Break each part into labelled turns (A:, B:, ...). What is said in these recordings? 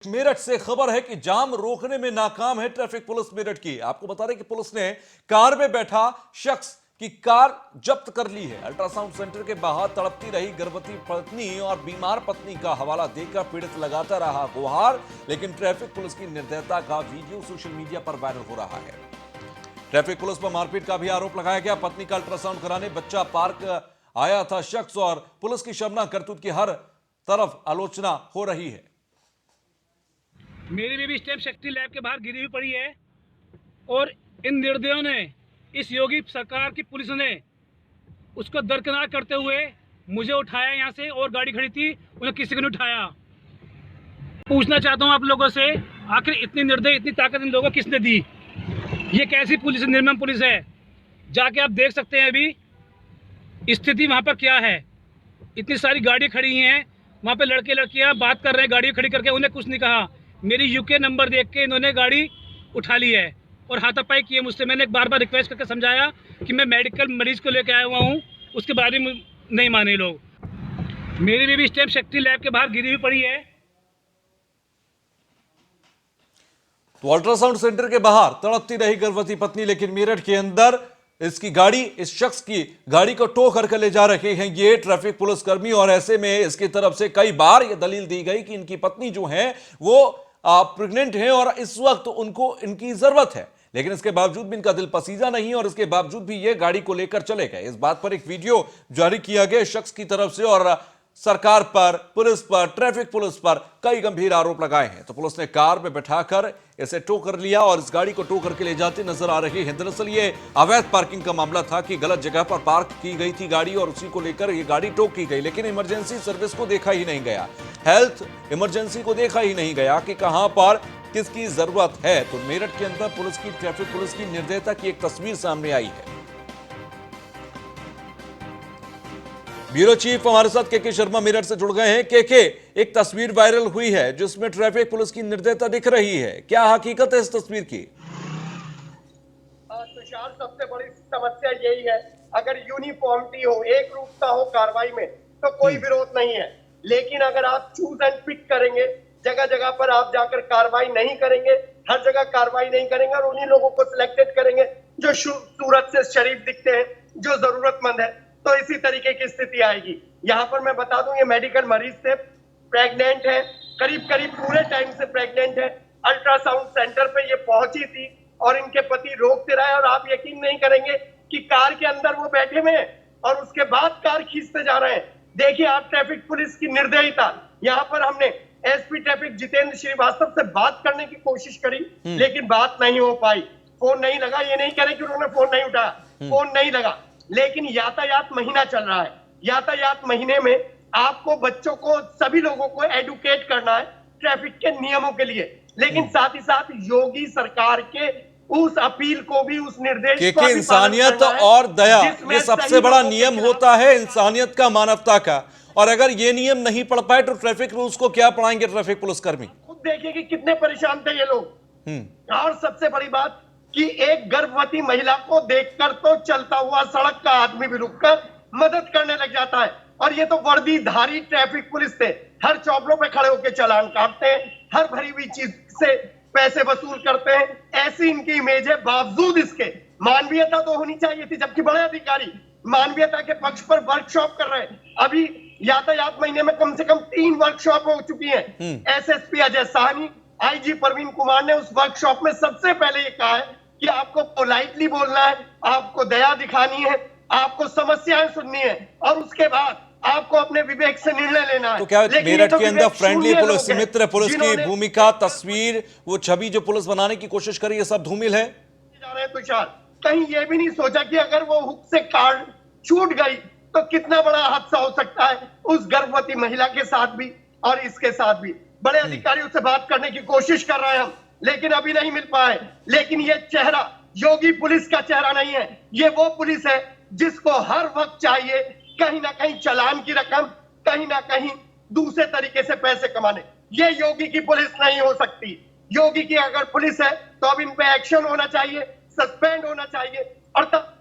A: मेरठ से खबर है कि जाम रोकने में नाकाम है ट्रैफिक पुलिस मेरठ की। आपको बता दें कि पुलिस ने कार में बैठा शख्स की कार जब्त कर ली है। अल्ट्रासाउंड सेंटर के बाहर तड़पती रही गर्भवती पत्नी और बीमार पत्नी का हवाला देकर पीड़ित लगाता रहा गुहार, लेकिन ट्रैफिक पुलिस की निर्दयता का वीडियो सोशल मीडिया पर वायरल हो रहा है। ट्रैफिक पुलिस पर मारपीट का भी आरोप लगाया गया। पत्नी का अल्ट्रासाउंड कराने बच्चा पार्क आया था शख्स और पुलिस की शर्मनाक करतूत की हर तरफ आलोचना हो रही है।
B: मेरी बेबी स्टेम शक्ति लैब के बाहर गिरी हुई पड़ी है और इन निर्दयों ने, इस योगी सरकार की पुलिस ने उसको दरकिनार करते हुए मुझे उठाया यहाँ से, और गाड़ी खड़ी थी उन्हें किसी को नहीं उठाया। पूछना चाहता हूँ आप लोगों से, आखिर इतनी निर्दय, इतनी ताकत इन लोगों को किसने दी? ये कैसी पुलिस, निर्मम पुलिस है? जाके आप देख सकते हैं अभी स्थिति वहाँ पर क्या है। इतनी सारी गाड़ी खड़ी हैं, वहाँ पे लड़के लड़कियाँ बात कर रहे हैं, गाड़ी खड़ी करके, उन्हें कुछ नहीं कहा। मेरी यूके नंबर देख के इन्होंने गाड़ी उठा ली है और हाथापाई किए मुझसे। मैंने एक बार बार रिक्वेस्ट करके समझाया कि मैं मेडिकल मरीज को लेकर आया हुआ हूँ, उसके बारे में नहीं माने लोग। मेरी बेबी स्टेम शक्ति लैब के बाहर गिरी हुई पड़ी है।
A: तो अल्ट्रासाउंड सेंटर के बाहर तड़पती रही गर्भवती पत्नी, लेकिन मेरठ के अंदर इसकी गाड़ी, इस शख्स की गाड़ी को टो करके ले जा रहे हैं ये ट्रैफिक पुलिसकर्मी। और ऐसे में इसकी तरफ से कई बार यह दलील दी गई कि इनकी पत्नी जो है वो प्रेग्नेंट है और इस वक्त उनको इनकी जरूरत है, लेकिन इसके बावजूद भी इनका दिल पसीजा नहीं और इसके बावजूद भी ये गाड़ी को लेकर चले गए। इस बात पर एक वीडियो जारी किया गया शख्स की तरफ से और सरकार पर, पुलिस पर, ट्रैफिक पुलिस पर कई गंभीर आरोप लगाए हैं। तो पुलिस ने कार में बैठाकर इसे टो कर लिया और इस गाड़ी को टो करके ले जाते नजर आ रहे हैं। दरअसल ये अवैध पार्किंग का मामला था कि गलत जगह पर पार्क की गई थी गाड़ी और उसी को लेकर ये गाड़ी टो की गई, लेकिन इमरजेंसी सर्विस को देखा ही नहीं गया, हेल्थ इमरजेंसी को देखा ही नहीं गया कि कहां पर किसकी जरूरत है। तो मेरठ के अंदर पुलिस की, ट्रैफिक पुलिस की निर्दयता की एक तस्वीर सामने आई है। ब्यूरो चीफ हमारे साथ के शर्मा मेरठ से जुड़ गए हैं। के एक तस्वीर वायरल हुई है जिसमें ट्रैफिक पुलिस की निर्दयता दिख रही है, क्या हकीकत है इस तस्वीर की?
C: तुषार, सबसे बड़ी समस्या यही है, अगर यूनिफॉर्मिटी हो, एक रूपता हो कार्रवाई में, तो कोई विरोध नहीं है। लेकिन अगर आप चूज एंड पिक करेंगे, जगह जगह पर आप जाकर कार्रवाई नहीं करेंगे, हर जगह कार्रवाई नहीं करेंगे और उन्हीं लोगों को सिलेक्टेड करेंगे जो सूरत से शरीफ दिखते हैं, जो जरूरतमंद है, तो इसी तरीके की स्थिति आएगी। यहाँ पर मैं बता दूं, ये मेडिकल मरीज थे, प्रेग्नेंट है, करीब करीब पूरे टाइम से प्रेग्नेंट है। अल्ट्रासाउंड सेंटर पे ये पहुंची थी और इनके पति रोकते रहे और आप यकीन नहीं करेंगे कि कार के अंदर वो बैठे हुए हैं और उसके बाद कार खींचते जा रहे हैं। देखिए आप ट्रैफिक पुलिस की निर्दयता। यहाँ पर हमने एसपी ट्रैफिक जितेंद्र श्रीवास्तव से बात करने की कोशिश करी, लेकिन बात नहीं हो पाई। फोन नहीं लगा, ये नहीं कह रहे कि उन्होंने फोन नहीं उठाया, फोन नहीं लगा। लेकिन यातायात महीना चल रहा है, यातायात महीने में आपको बच्चों को, सभी लोगों को एडुकेट करना है ट्रैफिक के नियमों के लिए, लेकिन साथ ही साथ योगी सरकार के उस अपील को भी, उस निर्देश को भी
A: इंसानियत और दया, ये सबसे बड़ा नियम होता है इंसानियत का, मानवता का। और अगर ये नियम नहीं पढ़ पाए तो ट्रैफिक रूल्स को क्या पढ़ाएंगे ट्रैफिक पुलिसकर्मी?
C: खुद देखिए कि कितने परेशान थे ये लोग। और सबसे बड़ी बात कि एक गर्भवती महिला को देखकर तो चलता हुआ सड़क का आदमी भी रुककर मदद करने लग जाता है। और ये तो वर्दीधारी ट्रैफिक पुलिस थे, हर चौबलों पे खड़े होकर चालान काटते हैं, हर भरी हुई चीज से पैसे वसूल करते हैं। ऐसी इनकी इमेज है, बावजूद इसके मानवीयता तो होनी चाहिए थी, जबकि बड़े अधिकारी मानवीयता के पक्ष पर वर्कशॉप कर रहे हैं। अभी यातायात महीने में कम से कम 3 वर्कशॉप हो चुकी है। एसएसपी अजय साहनी, आईजी प्रवीण कुमार ने उस वर्कशॉप में सबसे पहले ये कहा है कि आपको पोलाइटली बोलना है, आपको दया दिखानी है, आपको समस्याएं सुननी है और उसके बाद आपको अपने विवेक से निर्णय लेना है।
A: तो क्या मेरठ के अंदर फ्रेंडली पुलिस, मित्र पुलिस की भूमिका, तस्वीर, वो छवि जो पुलिस बनाने की कोशिश करी, ये सब धूमिल है?
C: जा रहे हैं तुषार, कहीं ये भी नहीं सोचा कि अगर वो हुक से कार छूट गई तो कितना बड़ा हादसा हो सकता है उस गर्भवती महिला के साथ भी और इसके साथ भी। बड़े अधिकारियों से बात करने की कोशिश कर रहे हैं हम, लेकिन अभी नहीं मिल पाए। लेकिन ये चेहरा योगी पुलिस का चेहरा नहीं है, ये वो पुलिस है जिसको हर वक्त चाहिए कहीं ना कहीं चालान की रकम, कहीं ना कहीं दूसरे तरीके से पैसे कमाने। ये योगी की पुलिस नहीं हो सकती। योगी की अगर पुलिस है तो अब इन पे एक्शन होना चाहिए, सस्पेंड होना चाहिए और तब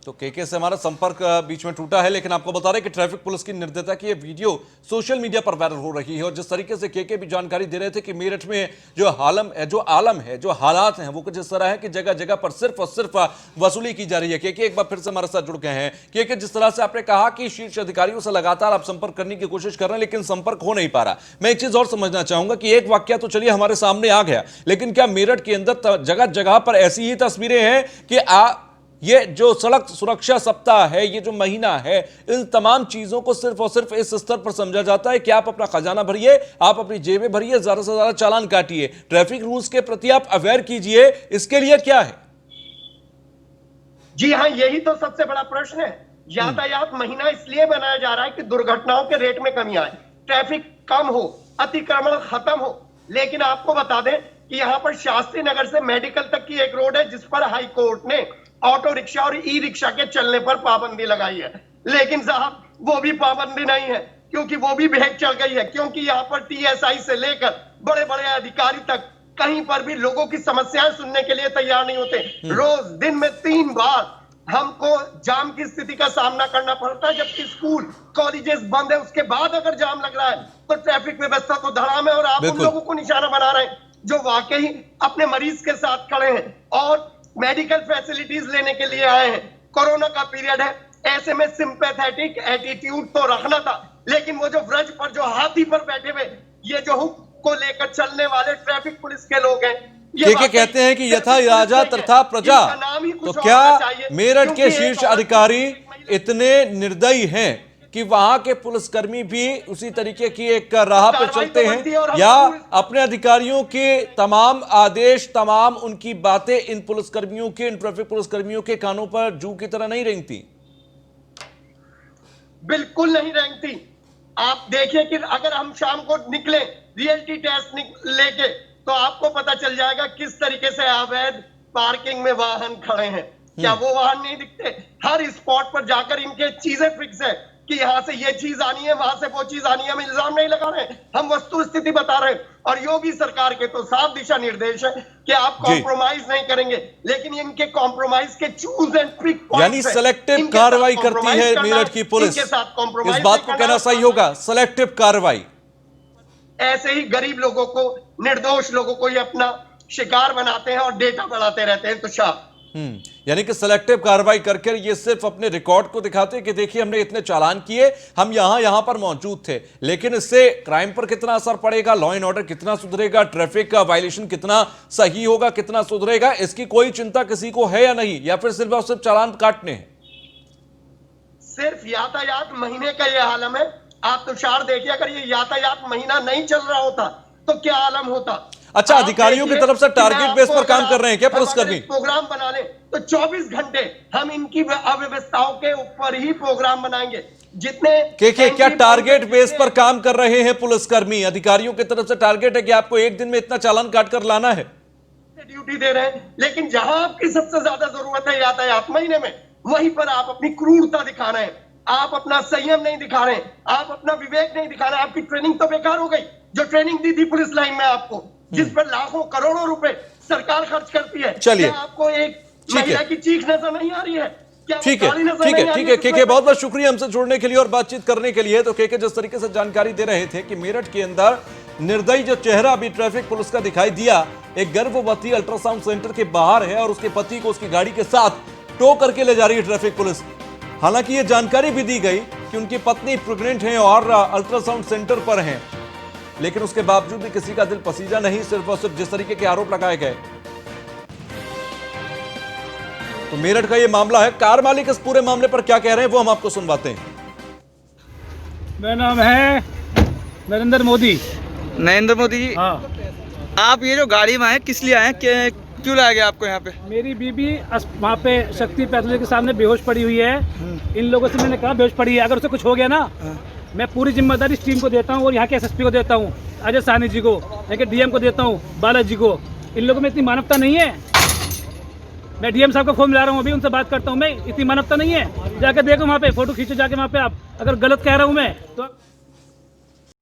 A: तो केके से हमारा संपर्क बीच में टूटा है, लेकिन आपको बता रहे कि ट्रैफिक पुलिस की निर्दयता की ये वीडियो सोशल मीडिया पर वायरल हो रही है। और जिस तरीके से केके भी जानकारी दे रहे थे कि मेरठ में जो आलम है, जो हालात हैं, वो कुछ इस तरह है कि जगह जगह पर सिर्फ और सिर्फ वसूली की जा रही है। केके एक बार फिर से हमारे साथ जुड़ गए हैं। केके, जिस तरह से आपने कहा कि शीर्ष अधिकारियों से लगातार आप संपर्क करने की कोशिश कर रहे हैं, लेकिन संपर्क हो नहीं पा रहा। मैं एक चीज और समझना चाहूंगा कि एक वाक्य तो चलिए हमारे सामने आ गया, लेकिन क्या मेरठ के अंदर जगह जगह पर ऐसी ही तस्वीरें हैं कि ये जो सड़क सुरक्षा सप्ताह है, ये जो महीना है, इन तमाम चीजों को सिर्फ और सिर्फ इस स्तर पर समझा जाता है कि आप अपना खजाना भरिए, आप अपनी जेबें भरिए, ज्यादा से ज्यादा चालान काटिए, ट्रैफिक रूल्स के प्रति आप अवेयर कीजिए, इसके लिए क्या है?
C: जी हाँ, यही तो सबसे बड़ा प्रश्न है। यातायात महीना इसलिए बनाया जा रहा है कि दुर्घटनाओं के रेट में कमी आए, ट्रैफिक कम हो, अतिक्रमण खत्म हो। लेकिन आपको बता दें कि यहाँ पर शास्त्री नगर से मेडिकल तक की एक रोड है जिस पर हाई कोर्ट ने ऑटो रिक्शा और ई रिक्शा के चलने पर पाबंदी लगाई है। लेकिन साहब, वो भी पाबंदी नहीं है, क्योंकि वो भी भेद चल गई है। क्योंकि यहाँ पर टीएसआई से लेकर बड़े बड़े अधिकारी तक कहीं पर भी लोगों की समस्याएं सुनने के लिए तैयार नहीं होते। रोज दिन में 3 बार हमको जाम की स्थिति का सामना करना पड़ता है, जबकि स्कूल कॉलेजेस बंद है। उसके बाद अगर जाम लग रहा है तो ट्रैफिक व्यवस्था तो धड़ाम है, और आप उन लोगों को निशाना बना रहे हैं जो वाकई अपने मरीज के साथ खड़े हैं और मेडिकल फैसिलिटीज लेने के लिए आए हैं। कोरोना का पीरियड है, ऐसे में सिंपैथेटिक एटीट्यूड तो रखना था, लेकिन वो जो व्रज पर, जो हाथी पर बैठे हुए, ये जो हुक को लेकर चलने वाले ट्रैफिक पुलिस के लोग हैं,
A: ये कहते हैं कि यथा राजा तथा प्रजा। तो क्या मेरठ के शीर्ष अधिकारी इतने निर्दयी हैं कि वहां के पुलिसकर्मी भी उसी तरीके की एक राह पर चलते हैं, या अपने अधिकारियों के तमाम आदेश, तमाम उनकी बातें इन पुलिसकर्मियों के, इन ट्रैफिक पुलिसकर्मियों के कानों पर जू की तरह नहीं रेंगती?
C: बिल्कुल नहीं रेंगती। आप देखिए कि अगर हम शाम को निकले रियलिटी टेस्ट लेके, तो आपको पता चल जाएगा किस तरीके से अवैध पार्किंग में वाहन खड़े हैं। क्या वो वाहन नहीं दिखते? हर स्पॉट पर जाकर इनके चीजें फिक्स है कि यहाँ से ये चीज आनी है, वहां से वो चीज आनी है। हम इल्जाम नहीं लगा रहे, हम वस्तु स्थिति बता रहे हैं। और योगी सरकार के तो साफ दिशा निर्देश है कि आप कॉम्प्रोमाइज नहीं करेंगे, लेकिन इनके कॉम्प्रोमाइज के चूज एंड पिक पॉइंट्स,
A: यानी सेलेक्टिव कार्रवाई करती है मेरठ की पुलिस। इस बात को कहना सही होगा, सेलेक्टिव कार्रवाई।
C: ऐसे ही गरीब लोगों को, निर्दोष लोगों को ये अपना शिकार बनाते हैं और डेटा बढ़ाते रहते हैं। तुषार,
A: यानी कि सेलेक्टिव कार्रवाई करके ये सिर्फ अपने रिकॉर्ड को दिखाते हैं कि देखिए हमने इतने चालान किए, हम यहां पर मौजूद थे। लेकिन इससे क्राइम पर कितना असर पड़ेगा, लॉ एंड ऑर्डर कितना सुधरेगा, ट्रैफिक का वायलेशन कितना सही होगा, कितना सुधरेगा, इसकी कोई चिंता किसी को है या नहीं, या फिर सिर्फ और सिर्फ चालान काटने हैं?
C: सिर्फ यातायात महीने का यह आलम है। आप तुषार देखिए, अगर ये यातायात महीना नहीं चल रहा होता तो क्या आलम होता।
A: अच्छा, अधिकारियों की तरफ से टारगेट बेस पर काम कर रहे हैं क्या पुलिसकर्मी?
C: प्रोग्राम बना ले तो 24 घंटे हम इनकी अव्यवस्थाओं के ऊपर ही प्रोग्राम बनाएंगे। जितने
A: क्या टारगेट बेस पर काम कर रहे हैं पुलिसकर्मी? अधिकारियों की तरफ से टारगेट है कि आपको एक दिन में इतना चालान काट कर लाना है,
C: ड्यूटी दे रहे हैं। लेकिन जहां आपकी सबसे ज्यादा जरूरत है यातायात महीने में, वहीं पर आप अपनी क्रूरता दिखा रहे हैं, आप अपना संयम नहीं दिखा रहे हैं, आप अपना विवेक नहीं दिखा रहे हैं। आपकी ट्रेनिंग तो बेकार हो गई। जो ट्रेनिंग दी थी पुलिस लाइन में आपको, जिस पर लाखों करोड़ों रुपए सरकार खर्च करती है,
A: चलिए,
C: आपको एक महिला की चीख नजर नहीं आ रही है?
A: ठीक है केके, बहुत बहुत शुक्रिया हमसे जुड़ने के लिए और बातचीत करने के लिए। तो केके जिस तरीके से जानकारी दे रहे थे कि मेरठ के अंदर निर्दयी जो चेहरा अभी ट्रैफिक पुलिस का दिखाई दिया, एक गर्भवती अल्ट्रासाउंड सेंटर के बाहर है और उसके पति को उसकी गाड़ी के साथ टो करके ले जा रही है ट्रैफिक पुलिस। हालांकि ये जानकारी भी दी गई कि उनकी पत्नी प्रेग्नेंट है और अल्ट्रासाउंड सेंटर पर हैं, लेकिन उसके बावजूद भी किसी का दिल पसीजा नहीं, सिर्फ और सिर्फ जिस तरीके के आरोप लगाए गए। तो मेरठ का ये मामला है। कार मालिक इस पूरे मामले पर क्या कह रहे हैं वो हम आपको सुनवाते हैं।
B: मेरा नाम है नरेंद्र मोदी।
D: नरेंद्र मोदी जी,
B: हाँ।
D: आप ये जो गाड़ी में आए किस लिए आए, क्यों लाया गया आपको यहाँ पे?
B: मेरी बीबी वहाँ पे शक्ति पैथोलॉजी के सामने बेहोश पड़ी हुई है। इन लोगों से मैंने कहा बेहोश पड़ी है, अगर उसे कुछ हो गया ना, मैं पूरी जिम्मेदारी इस टीम को देता हूँ और यहाँ के एसएसपी को देता हूँ, अजय साहनी जी को, यहाँ के डीएम को देता हूँ, बालाजी को। इन लोगों में इतनी मानवता नहीं है। मैं डीएम साहब का फोन मिला रहा हूँ, अभी उनसे बात करता हूँ। मैं इतनी मानवता नहीं है, जाके देखो वहाँ पे, फोटो खींचो जाके वहाँ पे। आप अगर गलत कह रहा हूँ मैं तो